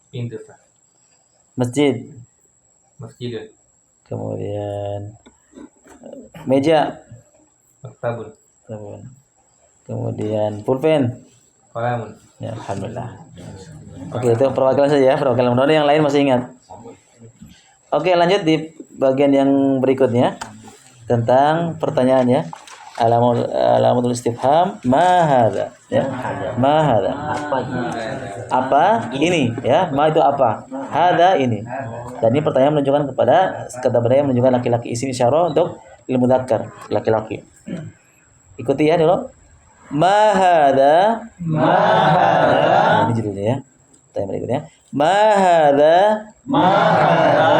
Pintu, Pak. Masjid. Masjidun. Kemudian meja. Maktabun. Kemudian pulpen. Qalamun. Ya, alhamdulillah. Oke, itu perwakilan saja ya, perwakilan. Mudah-mudahan yang lain masih ingat. Oke, lanjut di bagian yang berikutnya tentang pertanyaan ya. Alamatul istifham ma hadza ya. Ma hadza. Apa ini ya? Ma itu apa? Hadza ini. Dan ini pertanyaan menunjukkan kepada kata benda yang menunjukkan laki-laki, isim isyarah untuk ilmu muzakkar, laki-laki. Ikuti ya dulu. Ma hadza. Ma hadza. Ini judulnya ya. Pertanyaan berikutnya. Ma hadza. Ma hadza.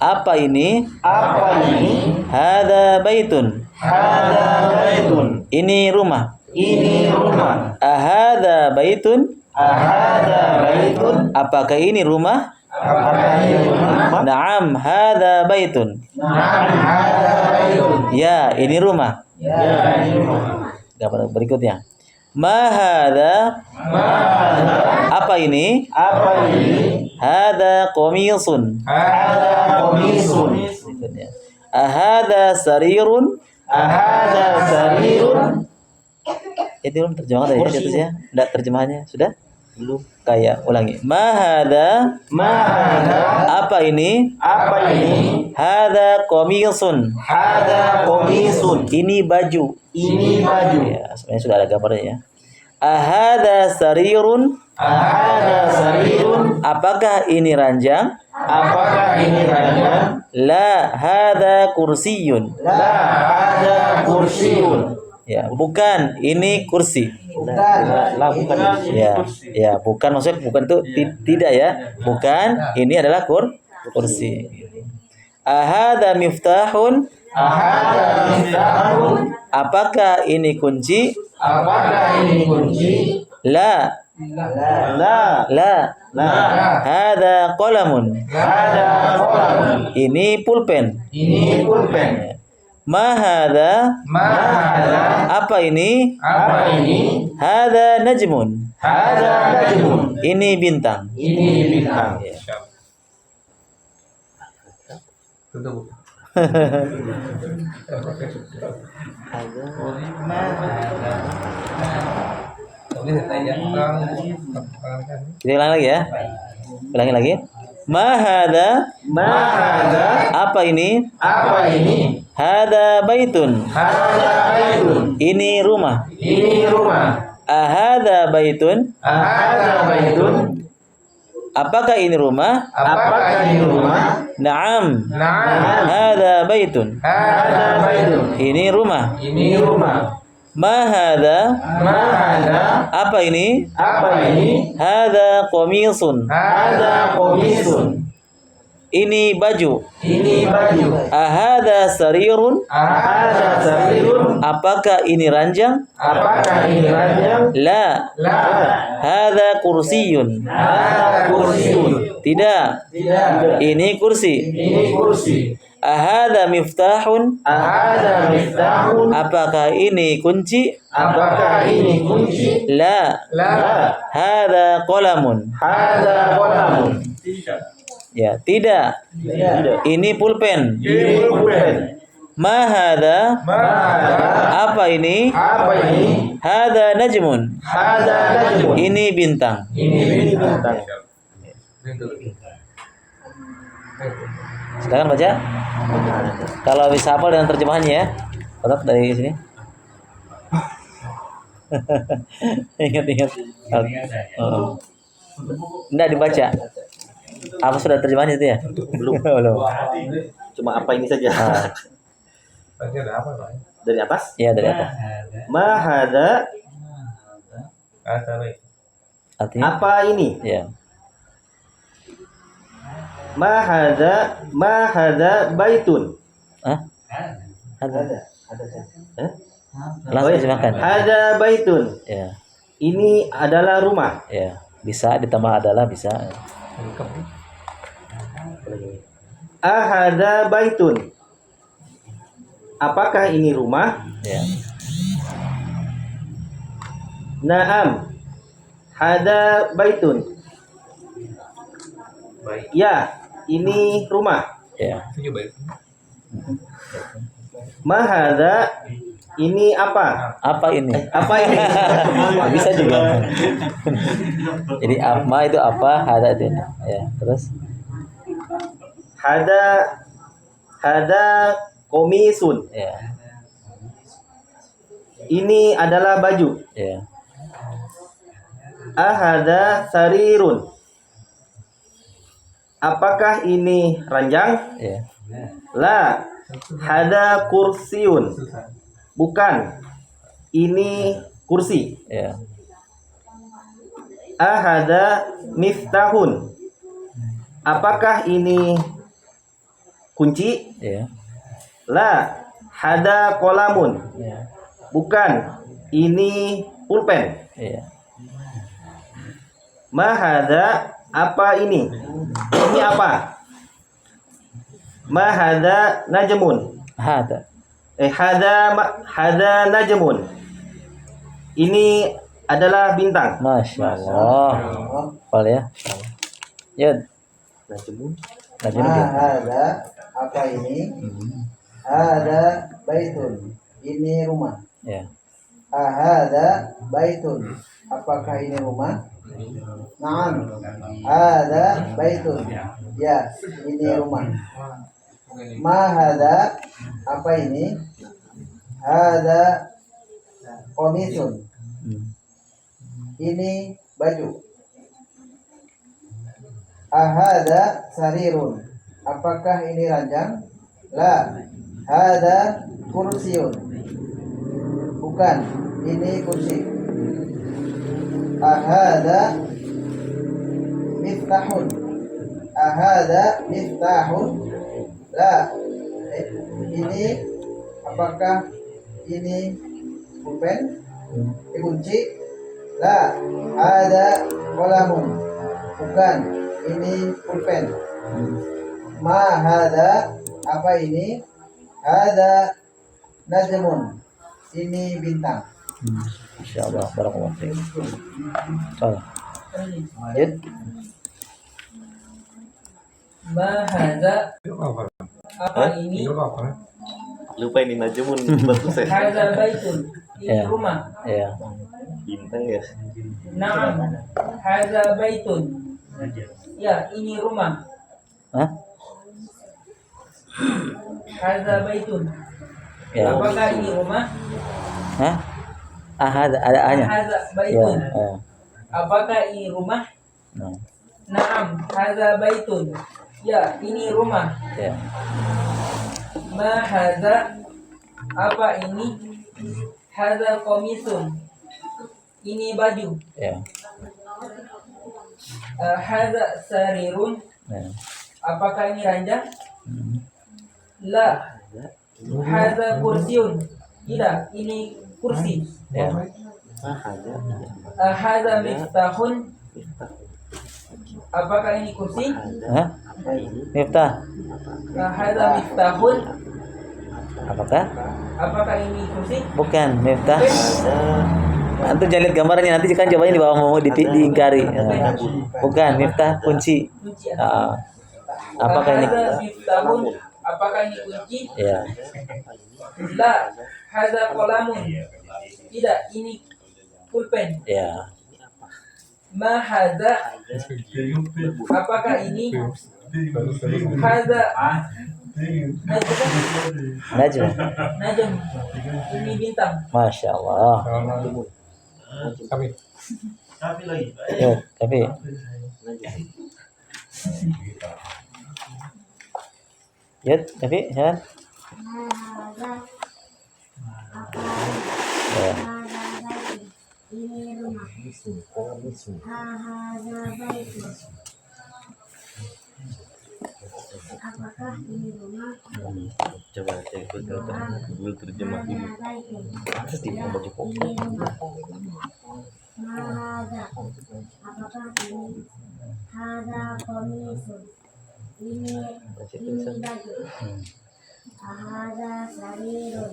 Apa ini? Apa ini? Hadza baitun. Hadza baitun. Ini rumah. Ini rumah. Ahadza baitun. Ahadza baitun. Apakah ini rumah? Apakah ini rumah? Naam, hadza baitun. Naam, hadza baitun. Ya, ini rumah. Ya, ini rumah. Gambar berikutnya. Ma hadza. Ma hadza. Apa ini? Apa ini? Hadza qamisun. Hadza qamisun. Berikutnya. Ahadza sarirun. Ahadza sarirun. Itu belum terjemahan tadi ya, jatuhnya. Enggak terjemahannya, sudah? Belum. Kayak ulangi. Ma hadza. Ma hadza. Apa ini? Apa ini? Hadza qamisun. Hadza qamisun. Ini baju. Ini baju. Ya, sebenarnya sudah ada gambarnya ya. Ahadza sarirun. Ahadza sarirun. Apakah ini ranjang? Apakah ini ranjang? La hadza kursiyun. La hadza kursiyun. Ya, bukan, ini kursi. Bukan. La bukan. Ya, ya, bukan maksudnya bukan itu tidak ya. Bukan, ini adalah kursi. Ahadza miftahun. Ahadza miftahun. Apakah ini kunci? Apakah ini kunci? La. La. La. La. Hadza qalamun. Hadza qalamun. Ini pulpen. Ini pulpen. Ma hadza. Ma hadza. Apa ini? Apa ini? Hadza najmun. Hadza najmun. Ini bintang. Ini bintang. Tutup. Kita ulang lagi ya. Ulangi lagi. Ma hadza. Ma hadza. Apa ini? Apa ini? Hadza baitun. Hadza baitun. Ini rumah. Ini rumah. Ahadza baitun. Ahadza baitun. Apakah ini rumah? Apakah ini rumah? Naam. Naam. Hadza baitun. Hadza baitun. Ini rumah. Ini rumah. Ma hadza. Ma hadza. Apa ini? Apa ini? Hadza qamisun. Hadza qamisun. Ini baju. Ini baju. Ahadza sarirun. Ahadza sarirun. Apakah ini ranjang? Apakah ini ranjang? La. La. Hadza kursiyun. Hadza kursiun. Tidak. Tidak. Ini kursi. Ini kursi. Ahadza miftahun. Ahadza miftahun. Apakah ini kunci? Apakah ini kunci? La. La. Hadza qalamun. Hadza qalamun. Ya, tidak. Tidak. Ini pulpen. Ini pulpen. Ma hadza. Ma hadza. Apa ini? Apa ini? Hadza najmun. Hadza najmun. Ini bintang. Ini bintang. Silakan baca. Kalau bisa hafal dengan terjemahannya ya. Tetap dari sini. Ingat. Oh. Enggak dibaca. Apa sudah terjemahannya itu ya? Belum. Belum. Cuma apa ini saja. Tadi ada apa, Pak? Dari atas? Iya, dari atas. Ma hadza. Artinya Apa ini? ya. Ma hadza baitun. Hah? Ada. Eh? Langsung terjemahkan. Hadza baitun. Ya. Ini adalah rumah. Ya. Bisa ditambah adalah bisa. Ahadza baitun. Apakah ini rumah? Ya. Naam. Hadza baitun. Baik. Ya, ini rumah. Ya. Itu baik. Ma hadza, ini apa? Apa ini? Apa ini? Bisa juga. Jadi apa itu apa? Ada itu. Ya. Terus Hada komisun. ya. Ini adalah baju. Ya. Ahada sarirun. Apakah ini ranjang? Ya. La. Hada kursiun. Bukan. Ini kursi. Ya. Ahada miftahun. Apakah ini kunci? Ya. La. Hada kolamun. Ya. Bukan. Ini pulpen. Ya. Mahada, apa ini? Ini apa? Mahada najmun. Ada. Hada najmun. Ini adalah bintang. Masya Allah. Hafal ya. Ya. Najmun. Najmun Ma bintang. hadza, apa ini? Ada baitun. Ini rumah. Ya. Ahada baitun. Apakah ini rumah? Naam. Ada baitun. Ya, ini rumah. Ma hadza, apa ini? Ada komisun. Hmm. Ini baju. Ahada sarirun. Apakah ini ranjang? La. Hada kursiun. Bukan. Ini kursi. Ahada miftahun. Ahada miftahun. La. Ini apakah ini pulpen? Kunci? La. Ada kolamun. Bukan. Ini pulpen. Ma hada, apa ini? Hada najmun. Ini bintang. Masya Allah. Barakallahu fiik. Salah. Lanjut. Ma hadza, Itu apa? apa ini? Itu apa? Lupa ini najmun bagus ya. Hadza baitun, ini Ya. rumah. Ya. Bintang ya. Naam, hadza baitun. Ya, ini rumah. Hah? Hadza baitun. Ya. Apakah ini rumah? Hah? Ada A-nya. Hadza Ya. baitun. Ya. Apakah ini rumah? Nah. Naam, hadza baitun. Ya, ini rumah. Ya. Ma hadza, apa ini? Hadza komisun. Ini baju. Ya. Hadza sarirun. Ya. Apakah ini ranjang? Hmm. La. Hadza kursiun. Tidak, ini kursi. Ya. Hadza miftahun. Apakah ini kursi? Hah? Miftah. Hadza miftahun. Apakah? Apakah ini kursi? Bukan miftah. Antum jangan lihat gambarnya, nanti kan jawabannya di bawah mau diingkari. Ya. Bukan miftah kunci. Kunci. Ah. Apakah ini? Hadza miftahun. Apakah ini kunci? Ya. La. Hadza qalamun. Tidak, ini pulpen. Ya. Ma hadza. Apakah ini? Hadza Najm. najm. Ini bintang. Masya Allah. Kami. Ya, tapi ya, tapi jangan. Ya. Ini rumah. Hadza baitun. Apakah ini rumah? Coba cek dulu terjemah ini. Hadza baitun. Terus di baju kok. Ini rumah. Hadza. Apakah ini? Hadza komisun. Ini baju. Hadza sarirun.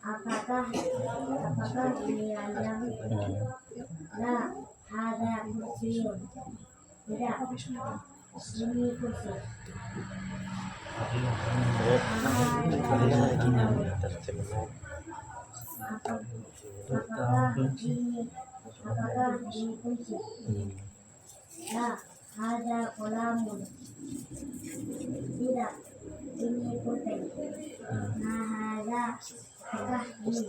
Apakah ini ranjang? La. Hadza kursiun. Tidak. Ini kursi. Apakah ini kunci? Ya, ada kolamun. Tidak, ini pulpen. Nah, apakah ini?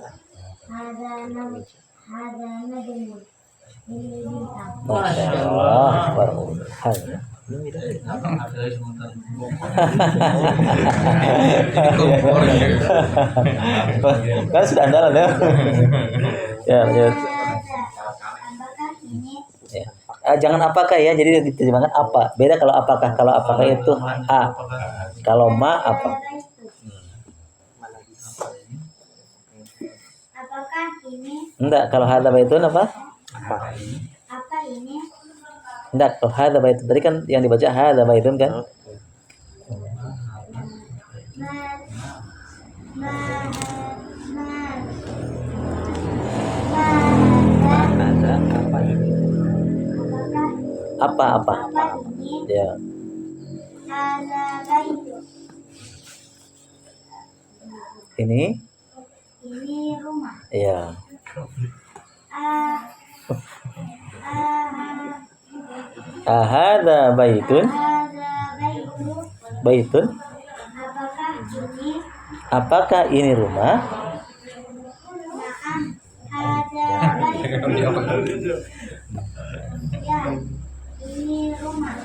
Ada najmun. Ini bintang. Masya Allah. Barakah. Kan sudah andalan ya. Ya, lanjut. Apakah ini? Ya. Jangan apakah ya, jadi diterjemahkan apa. Beda kalau apakah. Kalau apakah itu a. Kalau ma apa? Apakah ini? Enggak, kalau hadza baitun apa? Apa ini? Enggak, kalau hadza baitun tadi kan yang dibaca hadza baitun kan? Ma, Ada apa ini? apakah Apa? apa ini? Ya. Ada baitu. Ini? Ini rumah. Ya. Ah, Hadza baitun. ada baitu. Baitun. Apakah ini? Apakah ini rumah? Naam, ada baitu. Ya, ini rumah.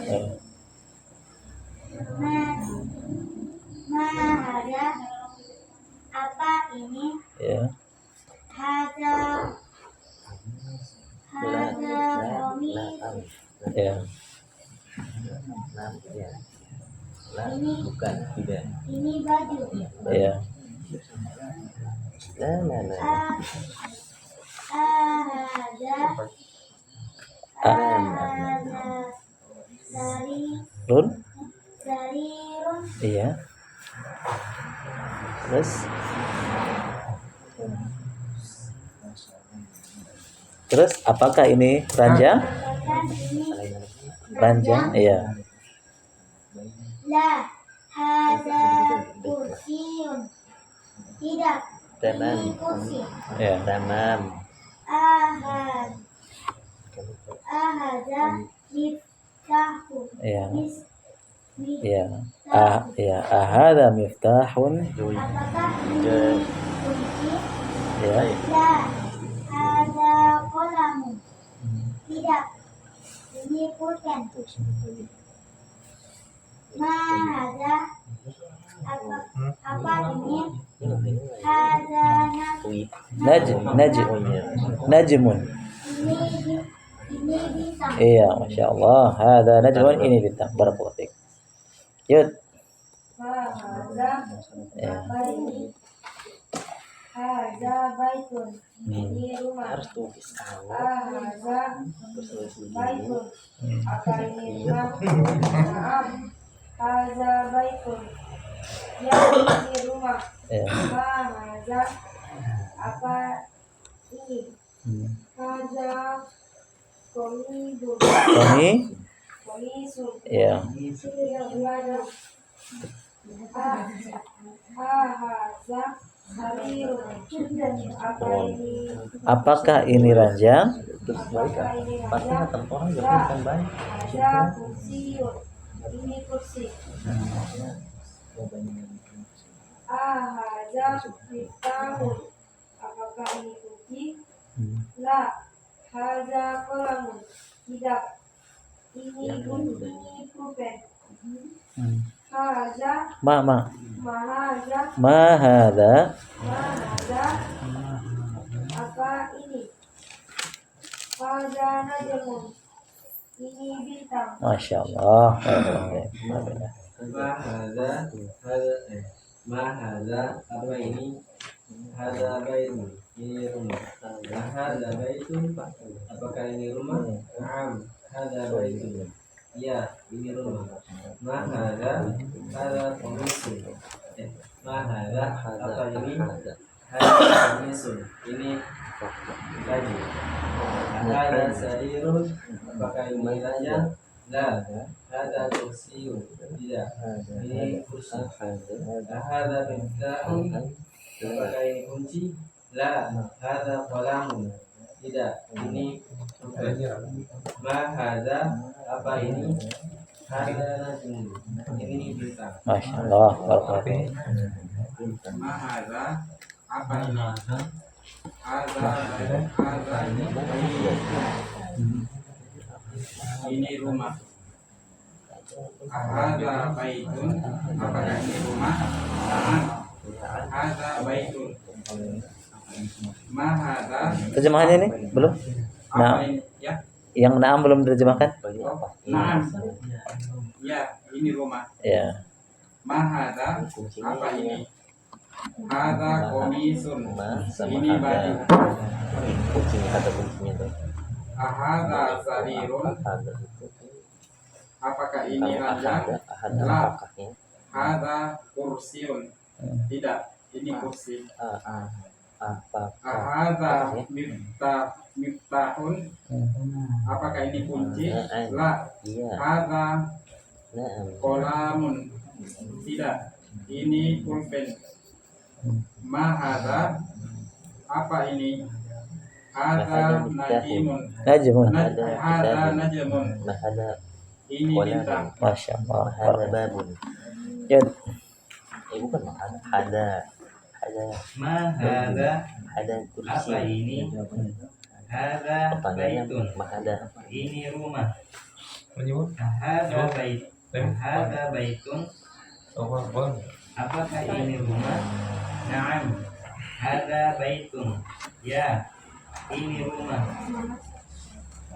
Ma ada apa ini? Ya. Ada komis. Ya. Ini Bukan, tidak. ini baju. Ya. Ada Run? sarirun. Iya. Terus? Terus apakah ini ranjang? Apakah ini Ranjang? Iya. la hada kursiun? Tidak, Tamam. ini kursi. Ya. Tamam. Ahada miftahu. Iya. Mis- Iya. Ya. Ahada miftahun. Apakah ini kunci? Ya. La hada kolamu. Tidak, ini pulpen. Ma hada apa ini? Hada Najmun. ini bintang. Iya, masya Allah. Hada najmun, ini bintang. Barakallahu fiik. Yud. Ya. Apa ini? Hada baitun. Ini rumah. Harus tulis kalau Hada baitun. Apa ini rumah? Naam. Hada baitun. Ya, ini rumah. Ya. Hada apa ini? Hada komidun. Kami. Komisun. Ya. Hahaza sarirun. Apa ini? Apakah ini ranjang? Apa ini ranjang? Ada kursiun. Ini kursi. Hahaza miftahun. Apakah ini kunci? La. Haza kolamun. Tidak. Ini pulpen. Haza mahaza Mahada. mahaza apa ini? Haza najmun. Ini bintang. Masya Allah. Mahada apa ini? Hada baitun. Ini rumah. Hada baitun. Apakah ini rumah? Naam. Hada baitun. Ya, ini rumah. Mahada komisun. Mahada apa ini? Hada komisun. Ini baju. Hada sarirun. Apakah ini ranjang? La. Hada kursiun. Tidak. Ini kursi. Hada miftahun. Apakah ini kunci? La. Hada qalamun. Tidak. Ini pulpen. Ma hada. Apa ini? Hada najmun. Ini bintang. Masya Allah, barakallahu. Mahadza apa ini? Hadza ini rumah. Hadza baitun. Apakah ini rumah? Hadza baitun. Mahadza Terjemahannya ini belum? apa Nah, ini? Ya. yang naam belum diterjemahkan? Naam. Ya, ini rumah. Ya. Mahadza apa ini? Hadza komisun. Ini baju. Kuncinya ada kuncinya tuh. Ahadza sarirun. Ada itu. Apakah ini ranjang? Ada La. apakahnya? Hadza kursiun. Tidak, ini kursi. Apakah? Ahadza miftahun. Apakah ini kunci? La. Iya. Hadza Nah, qalamun. Tidak, ini pulpen. Ma hadza apa ini? Hadza najimun. Najmun. Hadza najmun. ada Ini bintang. Masya Allah. ada babun. Ya, Bukan ada Ma hada. ada Apa kursi. ini? Hada Pertanyaannya baitun. ada. Ini rumah. Menyebut Hada bait. Hada baitun. apa? Apakah ini rumah? Naam. Hada baitun. Ya, ini rumah.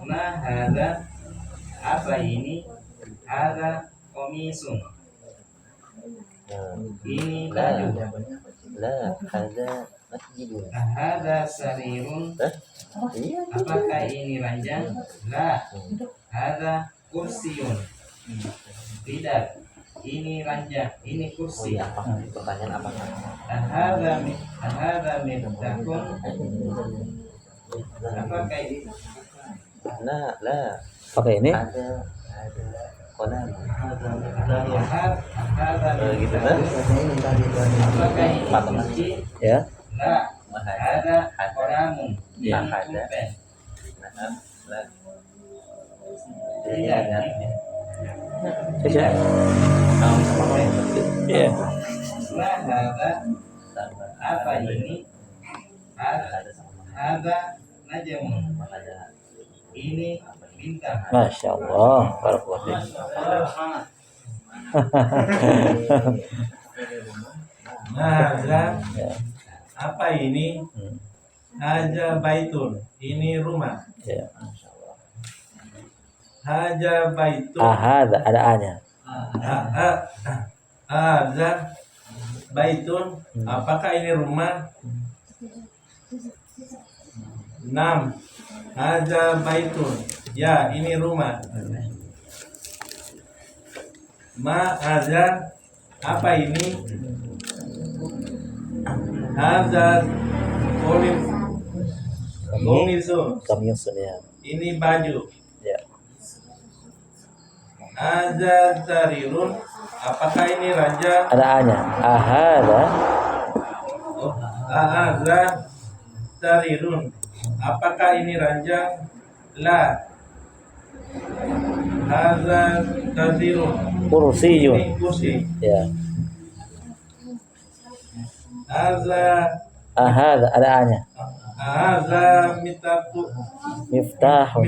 Ma hada. Apa ini? Hada komisun. Ini baju. La ada masjidun. Hada sarirun. Iya. Apakah ini ranjang? La. Hada kursiun. Tidak. Ini ranjang. Ini Oh kursi. iya, apa? Pertanyaan apakah? Hada miftahun. Apakah ini? Nah, lah pakai ini. ada kolam. Hada Gitu miftahun. kan? Apakah ini kunci? Ya. La. Hada qalamun. Ini Nah, ada. pulpen. Nah, lah. Tidak. Saja. Ya. Ma hada. Apa ini? Hada najmun. Ini bintang. Masya Allah, barakallahu fiik. Hadza Ya. apa ini? Haja baitun. Ini rumah. Ya. Haja baitun. Ahad ada A-nya. Haja baitun. Apakah ini rumah? 6. Haja baitun. Ya, ini rumah. Ma haza apa ini? Haza komisun. Kamisun ya. Ini baju. Ya. Haza sarirun. Apakah ini ranjang? Ada A-nya. Ahada. Oh, haza sarirun. Apakah ini ranjang? La. Haza sarirun. Kursiyun. Ini kursi. Ya. Haza Ahada ada A-nya. haza Miftahun. miftahun.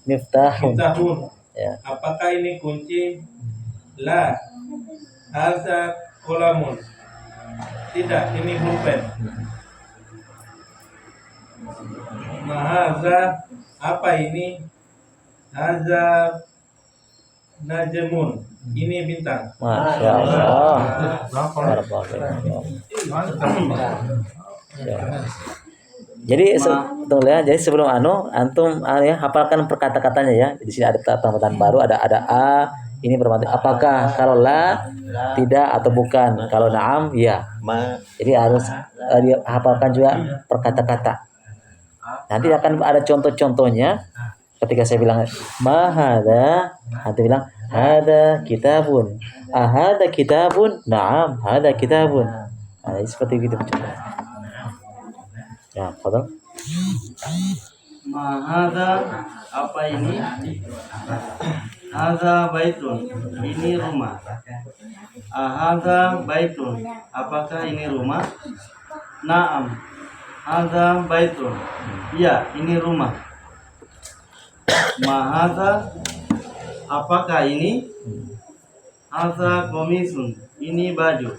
Miftahun. Miftahun. Ya. Apakah ini kunci? La. Haza kolamun. Tidak, ini pulpen. Mahaza apa ini? Haza najmun. Ini bintang. Masya Allah. Barakallahu fiik. Ya. Jadi tunggu ya. Jadi sebelum antum ya hafalkan perkata-katanya ya. Di sini ada tambahan baru, ada A. Ini berarti apakah, kalau la tidak atau bukan, kalau na'am ya. Jadi harus dihafalkan juga perkata-kata. Nanti akan ada contoh-contohnya Ketika saya bilang ma hadza, antum bilang hada kitabun. Ahada kitabun? Naam, hada kitabun. Nah, seperti itu. Ya, fadal. Mahada apa ini? Hadza baitun. Ini rumah. Ahadza baitun. Apakah ini rumah? Naam. Hadza baitun. Ya, ini rumah. Mahadza apakah ini? Hadza komisun. Ini baju.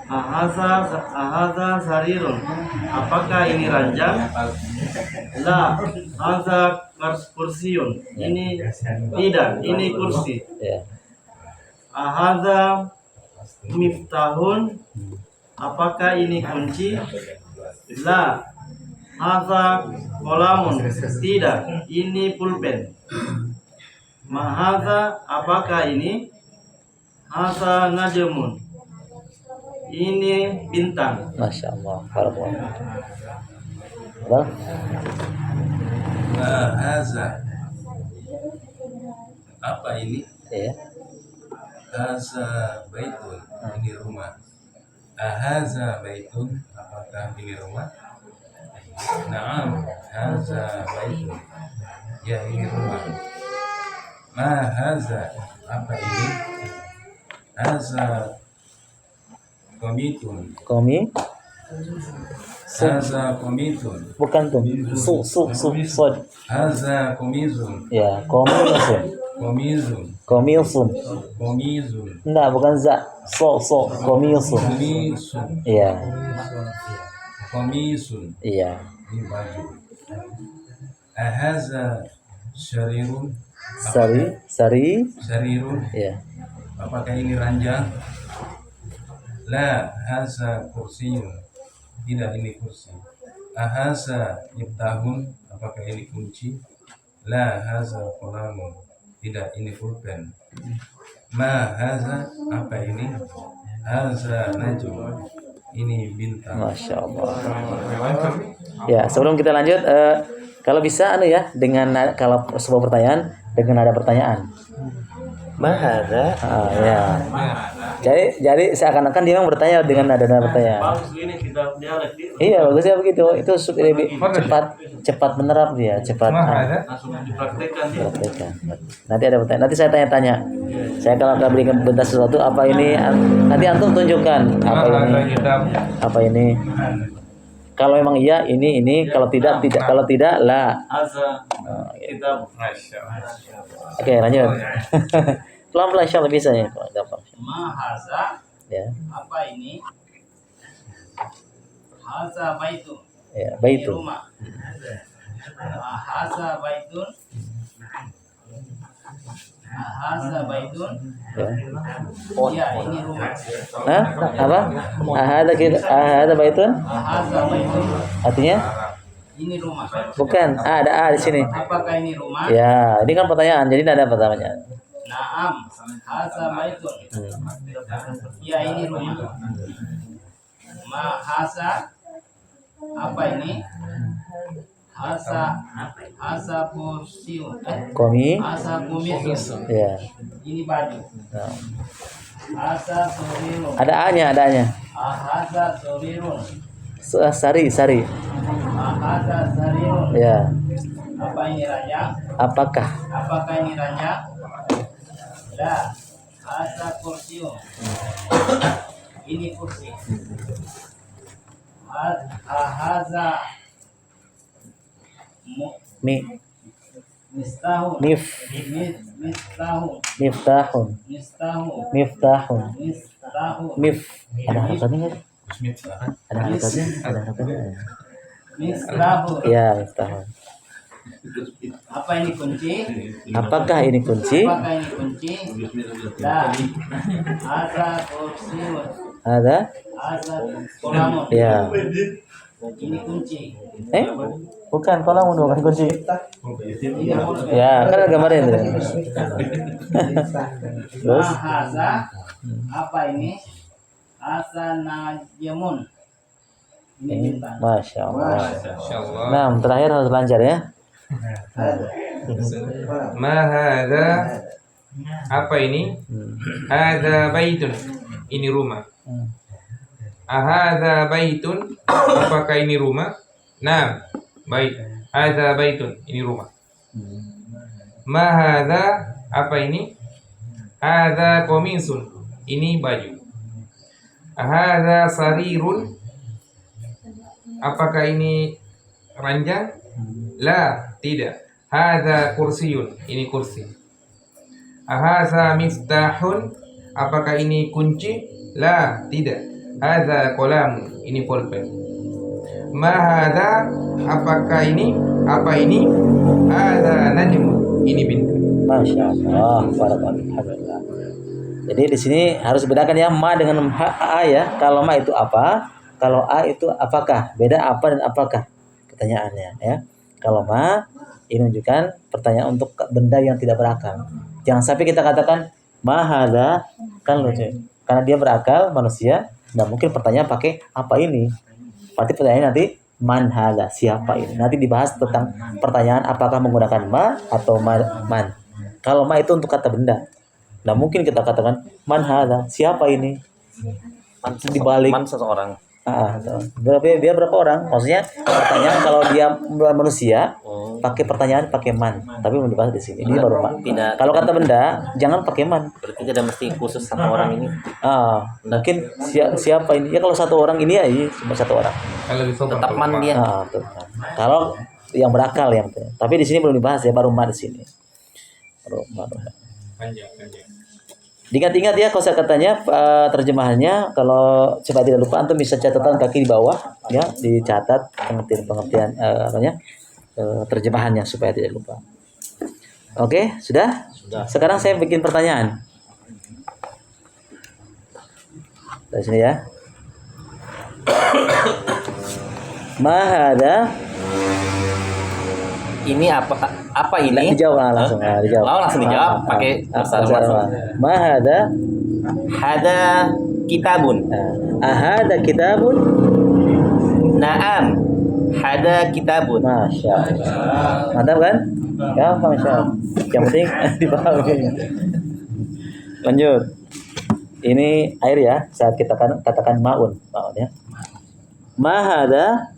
Ahadza sarirun. Apakah ini ranjang? La, hadza kursiun. Ini tidak, ini kursi. Ya. Ahadza miftahun. Apakah ini kunci? La, hadza kolamun. Tidak, ini pulpen. Mahadza apakah ini? Hadza najmun. Ini bintang. Masya Allah. Barakallah. Fadal. Ma haza. Apa ini? Ya. Haza baitun. Ini rumah. Ahaza baitun. Apakah ini rumah? Naam. Haza baitun. Ya, ini rumah. Ma haza. Apa ini? Haza komitun. Komi Haza komitun. bukan tuh. Sod. Haza komizun. Ya, komisun. Komizun. Komisun. Komizun. Enggak, bukan za. Komisun. Komisun. Iya. Komisun. Iya. Ini baju. Ahaza syarirun. Sari. Syarirun. Iya. Apakah ini ranjang? La, haza kursiyun. Tidak, ini kursi. Ahaza miftahun. Apakah ini kunci? La, haza qalamun. Tidak, ini pulpen. Ma haza, apa ini? Haza najm. Ini bintang. Masya Allah. Ya, sebelum kita lanjut, kalau bisa ya dengan kalau sebuah pertanyaan dengan ada pertanyaan. Mahada. Ya. Jadi seakan-akan dia memang bertanya dengan ada pertanyaan. Bagus ini kita dialek dia. Iya, bagusnya begitu. Itu lebih cepat menerap dia, cepat Langsung dipraktekkan dia. praktekkan. Nanti ada pertanyaan. Nanti saya tanya-tanya. Saya kalau akan berikan bentar sesuatu apa ini, nanti antum tunjukkan apa ini. Kalau memang iya ini, kalau tidak, kalau tidak lah. Hadza kitab. Oke, lanjut. Pelan-pelan insyaallah bisa ya, Pak. Gampang. Mahaza Ya. apa ini? Haza baitun. Ya, Ini baitun. rumah. Haza baitun. Haza baitun. Ya. Ya, ini rumah. Hah? Apa? Ahada baitun? Haza baitun. Artinya? Ini rumah. Bukan. Ada A di sini. Apakah ini rumah? Ya, ini kan pertanyaan. Jadi tidak ada pertanyaan. Naam. Haza baitun. Ya, ini rumah. Ma haza apa ini? Haza kursiun. Komi. Haza kumisun. Ya. Ini baju. Nah. Haza sorirun. Ada A-nya, ada A-nya. Haza sorirun. Sari. Haza sarirun. Ya. Apa ini ranjang? Apakah? Apakah ini ranjang? La. Haza kursiun. Ini kursi. Haza mistahun. Miftahun. Ada harakatnya nggak? Ada harakatnya. Mistahun. Ya, miftahun. Apa ini kunci? Apakah ini kunci? Apakah ini kunci? La. Haza kursiun. Ada? Haza kolamun. Ya. Ini kunci. Bukan kolamun, bukan kunci. Ini kunci. Ya, kan ada gambarnya itu. Terus? Haza apa ini? Haza najmun. Ini bintang. Masya Allah. Nah, terakhir harus lancar ya. Ma hadza, apa ini? Hadza baitun, ini rumah. Ahadza baitun, apakah ini rumah? Naam, baik. Hadza baitun, ini rumah. Ma hadza, apa ini? Hadza qamisun, ini baju. Hadza sarirun, apakah ini ranjang? La, tidak. Hadza kursiyun, ini kursi. Hadza miftahun, apakah ini kunci? La, tidak. Hadza qalam, ini pulpen. Ma hadza, apakah ini? Apa ini? Hadza najmun, ini bintang. Masya Allah, alhamdulillah. Jadi di sini harus bedakan ya ma dengan a ya. Kalau ma itu apa? Kalau a itu apakah? Beda apa dan apakah? Pertanyaannya ya. Kalau ma ini menunjukkan pertanyaan untuk benda yang tidak berakal. Jangan sampai kita katakan ma hadza, kan lucu. Karena dia berakal manusia, nggak mungkin pertanyaan pakai apa ini. Berarti pertanyaan nanti man hadza, siapa ini. Nanti dibahas tentang pertanyaan apakah menggunakan ma atau man. Kalau ma itu untuk kata benda. Nggak mungkin kita katakan man hadza, siapa ini. Dibalik Man seseorang. Dia berapa orang? Maksudnya pertanyaan kalau dia manusia pakai pertanyaan pakai man, tapi belum dibahas di sini. Ini baru man. Kalau kata benda jangan pakai man. Berarti tidak mesti khusus sama orang ini. Mungkin siapa ini? Ya kalau satu orang ini ya cuma satu orang. Tetap man dia. Kalau yang berakal yang. Tapi di sini belum dibahas ya, baru man di sini. Panjang. Ingat-ingat ya kosakatanya, terjemahannya. Kalau supaya tidak lupa, antum bisa catatan kaki di bawah ya, dicatat pengertian terjemahannya supaya tidak lupa. Oke, sudah? Sekarang saya bikin pertanyaan. Dari sini ya. Ma hadza, Ini apa ini? dijawab langsung. Dijawab. Langsung dijawab pakai bahasa Arab. Ma hadza, Hada kitabun. ahada kitabun. Naam. Hada kitabun. Masya Allah. Mantap kan? Gampang Masya Allah. Yang penting dipahami. Lanjut. Ini air ya. Saat kita katakan maun ya. Mahada.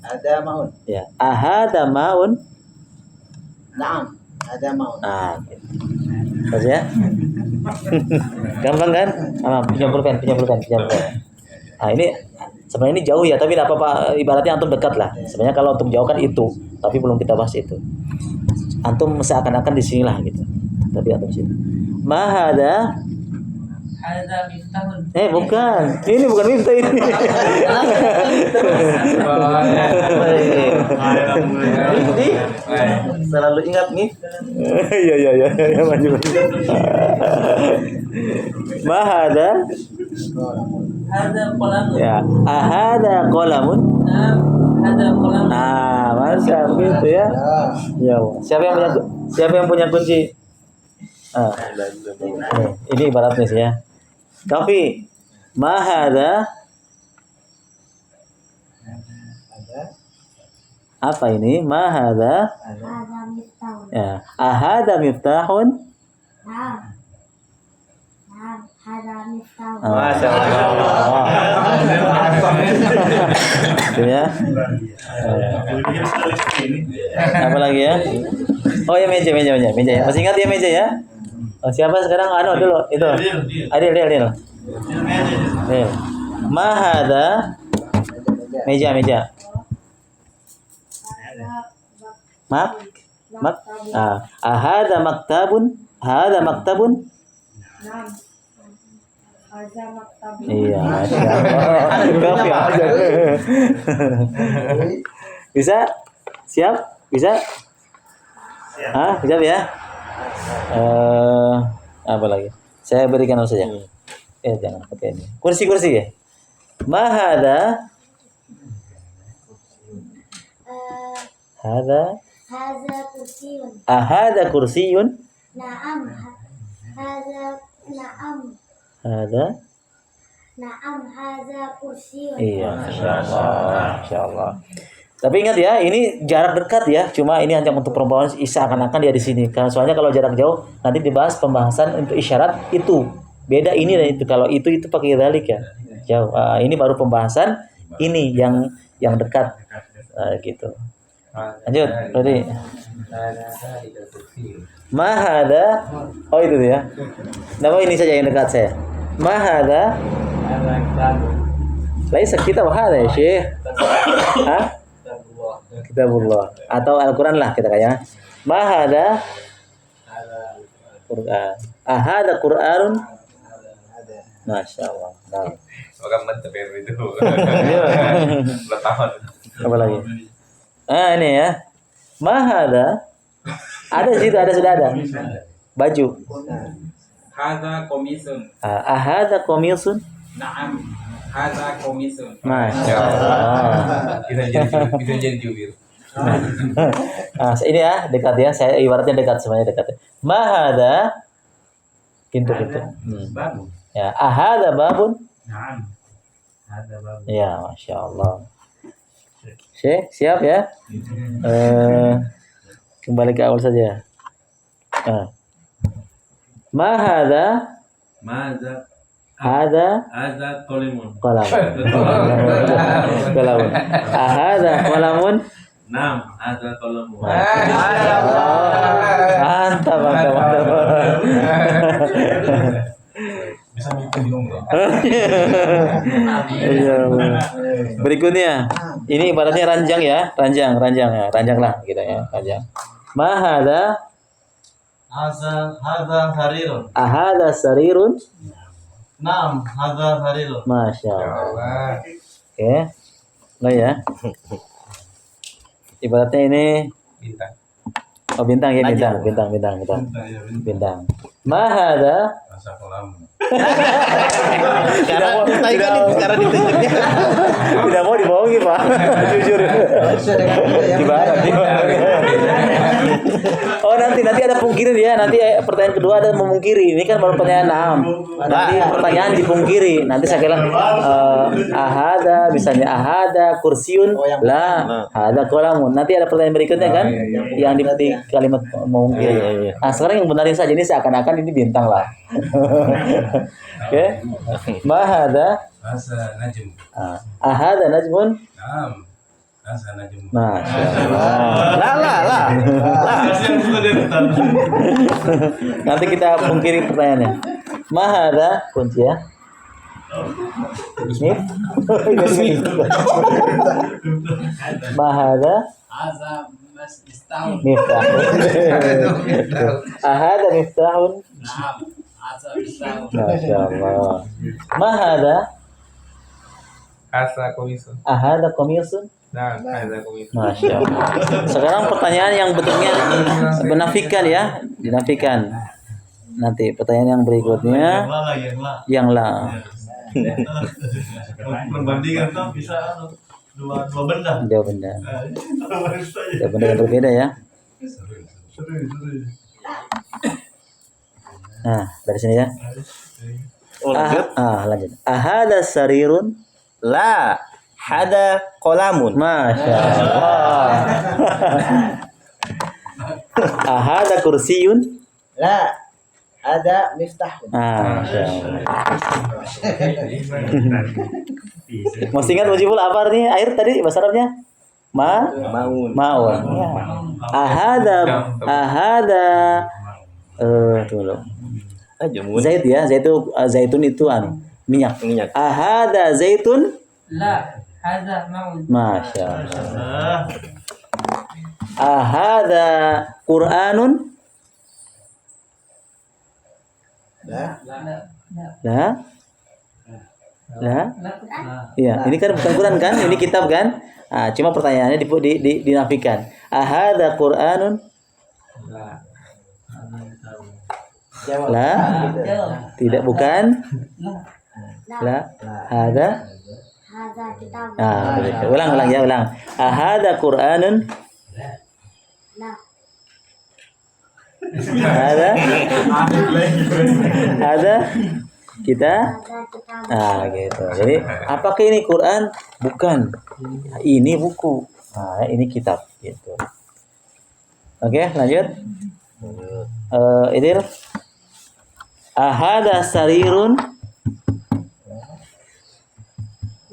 Ada maun. Ya. Ahada maun. Naam. Ada maun. Gitu. Terus ya. Gampang kan? Pinjam pulpen. Nah ini sebenarnya ini jauh ya, tapi tidak apa-apa, ibaratnya antum dekat lah. Sebenarnya kalau untuk jauh kan itu, tapi belum kita bahas itu. Antum seakan-akan di sinilah gitu. Tapi antum sini. Mahada. Hadza miftahun. Bukan. Ini bukan miftah ini. Jadi selalu ingat nih. Iya, maju. Mahada. Hadza qalamun. Ya, ahada qalamun. Naam, hadza qalamun. Masya gitu ya. Ya, siapa yang punya kunci? Ini ibaratnya sih ya. Tapi mahada, apa ini? Mahada. Ada miftahun. Ya, ahada miftahun. Nah, ada miftahun. Masya Allah. Itu ya. Apa lagi ya? Oh ya, meja ya. Masih ingat ya meja ya? Siapa sekarang? Dulu itu. Adil. Mahada. Meja. Ahada maktabun. Hada maktabun. Nah, ada maktabun. Iya, Masya Allah. Bisa? Siap? Bisa? Bisa ya? Apa lagi? Saya berikan saja. Jangan pakai ini. Kursi ya. Mahada. Hada. Hadza kursiyun. Ahada kursiyun. Naam. Hada. Naam, hadza kursiyun. Iya, Masya Allah. Tapi ingat ya, ini jarak dekat ya. Cuma ini hanya untuk perempuan seakan-akan dia di sini. Karena soalnya kalau jarak jauh nanti dibahas pembahasan untuk isyarat itu. Beda ini dan itu. Kalau itu pakai dzalik ya. Jauh. Ini baru pembahasan ini yang dekat. Gitu. Lanjut, berarti mahada. Oh itu ya. Nama ini saja yang dekat saya. Mahada. Laisa kita wahada ya Syekh. Hah? Kitabullah atau Al-Quran lah kita kayaknya. Mahada Quran. Ahada Quranun. Masya Allah. Nah. Semoga mantap ya itu. Tahun. Apa lagi? Ini ya. Mahada. Ada situ, sudah ada. Baju. Hadza komisun. Ahada komisun. Naam. Hadza komisun. Masya Allah. Bisa jadi jubir. Nah, ini ya dekat ya. Saya ibaratnya dekat semuanya dekat. Mahada pintu. Ya, ahada babun. Naam. Ada bagus. Ya, Masya Allah. Syekh, siap ya? Kembali ke awal saja. Mahada. Maza Hada ada kolimun. qalam. Qalamun. Ahada qalamun. Nam ada kolimun. Mantap. Bisa mikir bingung bro. Berikutnya, ini ibaratnya ranjang ya, ranjang lah gitu ya, ranjang. Mahada. Hada harirun. Ahada sarirun. Nam hada harirun. Masya Allah. Oke, nah ya. Ibaratnya ini Bintang. oh bintang ya bintang. Mahada. Rasa kolam. Tidak mau dibohongi Pak. Jujur. Gimana? Oh nanti ada pungkiri ya. Nanti pertanyaan kedua ada memungkiri. Ini kan baru pertanyaan 6. Nanti pertanyaan dipungkiri. Nanti saya bilang ahada, misalnya ahada kursiun lah, ada kolamun. Nanti ada pertanyaan berikutnya kan, yang di kalimat memungkiri. Nah sekarang yang benarin saja ini seakan-akan ini bintang lah. Oke, mahada. Rasa najm. Ahada najmun. Naam. Rasa najm. Masya Allah. Nanti kita pungkiri pertanyaannya. Mahada kunci ya. Mahada. Miftah. Ahada miftahun. Masya Allah. Mahada. Asa komisun. Ahada komisun. Nah, ada komisun. Masya Allah. Sekarang pertanyaan yang betulnya menafikan ya, dinafikan. Nanti pertanyaan yang berikutnya yang lah. Perbandingan tuh bisa dua benda. Dua benda yang berbeda ya. Nah, dari sini ya. Lanjut. Ahada sarirun. La hada kolamun. Masya Allah. Ahada kursiyun. La ada miftahun. Masya Allah. Masih ingat Mujibul apa artinya air tadi bahasa Arabnya? Maun. Maun. Ya. Ahada tunggu. Zait ya, zaitun itu minyak. Ahada zaitun. La, hadza maun. Masya Allah. Ahada Quranun. Lah. Iya, ini kan bukan Quran kan? Ini kitab kan? Cuma pertanyaannya dinafikan. Ahada Quranun. La. Tidak bukan. La. Hada. Hadza kitab. Begitu. Ulang ya. Ahada Quranun. Nah, Ada kita. hadza kitab. Gitu. Jadi apakah ini Quran? Bukan. Ini buku. Nah, ini kitab gitu. Oke, lanjut. Idil. Ahada sarirun.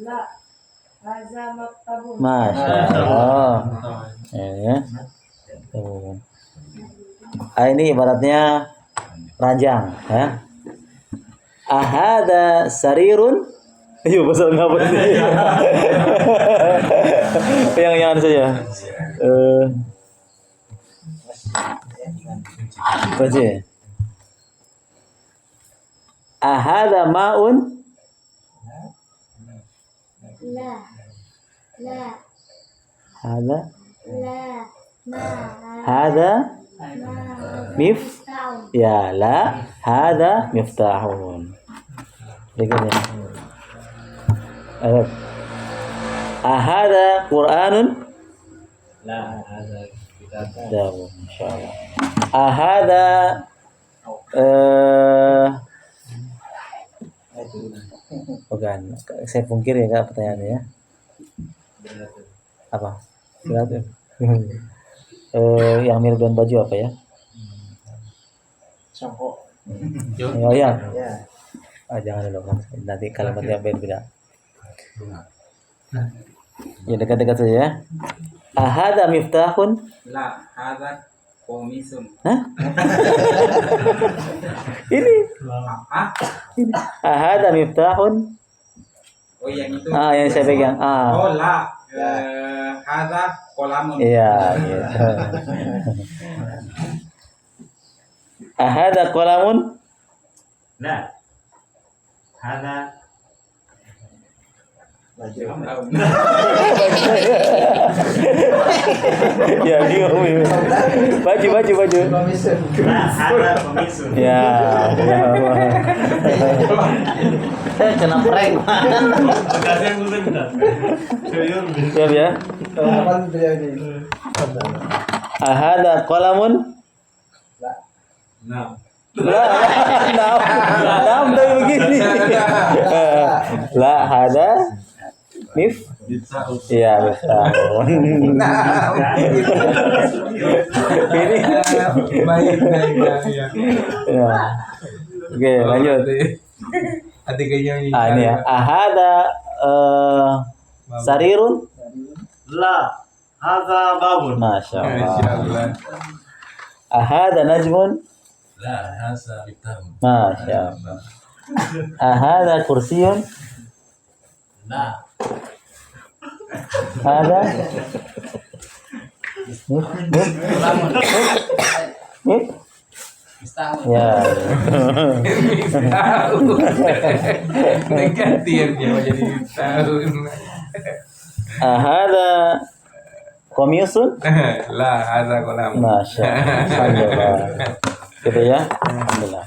La. Haza maktabun. Masya Allah. Ya. Tuh. Ini ibaratnya ranjang, ya. Ahada sarirun. Ayo pasal ngapa ini? Yang saja. Baca. Ahada ma'un. La. La. Hada. La. Ma. Hada. Ma. Mif. Tahu. Ya la. Hada miftahun. Berikutnya. Ahada Qur'anun. La ada kita Jauh, insyaallah. Ahada bukan. Saya pungkir ya Kak pertanyaannya ya. Apa? Berat. Yang mirip dengan baju apa ya? songkok. Oh ya. Ya. Jangan dulu kan. Nanti kalimatnya beda. Ya dekat-dekat saja ya. Ahada miftahun. La, hada komisun. Hah? Ini. Ah, Ini. Ahada miftahun. oh yang itu. Yang saya pegang. Oh, la. Hada kolamun. Iya, gitu. Ahada qalamun. Nah, ada Ya, bingung. Baju. Komisun. nah, ada komisun. Ya, ya Allah. Kena prank. Kasih yang dulu bentar. Serius. Siap ya. Kapan beliau ini? Ahada qalamun. Nah, Nam dari begini. La hada mif. Iya, betul. Ini. Baik, ya. Ya. Oke, lanjut. Atikanya ini. Ini ya. Ahada sarirun. la, ada babun. Masya Allah. Insyaallah. Ahada najmun. La hasa miftahun. Masya Allah. Ahada kursiyun. La. Ada. Ya. Negatifnya menjadi tahun. Ahada komisun. La hasa kolam. Masya Allah. Gitu ya. Alhamdulillah.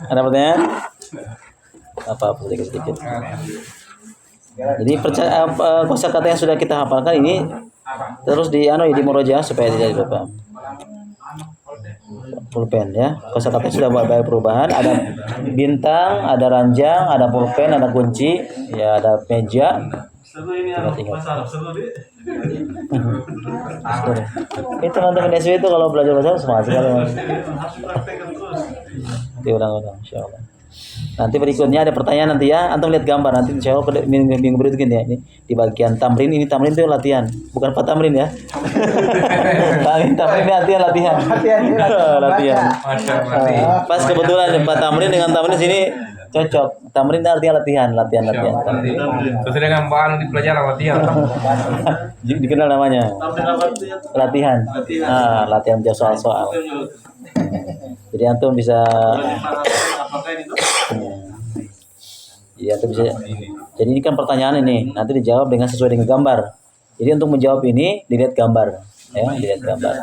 Ada pertanyaan? Apa sedikit. Jadi kosakata yang sudah kita hafalkan ini terus di murojaah supaya tidak lupa. Pulpen ya. Kosakata sudah banyak perubahan. Ada bintang, ada ranjang, ada pulpen, ada kunci, ya ada meja. Seru ini Ingat. masalah seru deh. Itu teman-teman SW itu kalau belajar bahasa semangat sekali mas. Harus praktekkan terus. Diulang-ulang, insyaallah. Nanti berikutnya ada pertanyaan nanti ya. Antum lihat gambar nanti insyaallah minggu berikutnya ya. Ini di bagian tamrin, ini tamrin itu latihan, bukan Pak Tamrin ya. tamrin ini artinya latihan. Latihan. Masya Allah. Pas kebetulan Pak Tamrin dengan tamrin sini cocok. Tamrin artinya latihan. Sesuai dengan bahan di pelajaran latihan. Dikenal namanya. Tapi apa itu ya? Latihan. Latihan jawab soal-soal. Jadi antum bisa Apakah ini tuh? Iya, antum bisa. Jadi ini kan pertanyaan ini nanti dijawab dengan sesuai dengan gambar. Jadi untuk menjawab ini dilihat gambar, ya, dilihat gambar.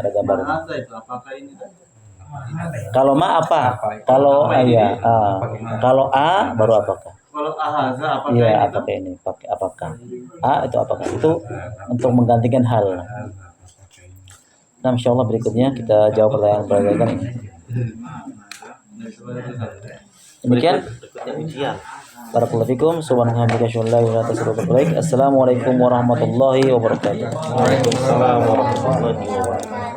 Ada gambar. Ada itu. Apakah ini tuh? Kalau ma apa? Kalau iya, kalau a baru apakah? Kalau ahaza apakah Iya, ini tuh? apakah ini? Pakai apakah? A itu apakah? Itu untuk menggantikan hal. Nah, insyaallah berikutnya kita jawab pertanyaan ini. Demikian. Barakallahu fikum. Subhanallah wa bihamdihi. Assalamualaikum warahmatullahi wabarakatuh. Waalaikumsalam warahmatullahi wabarakatuh.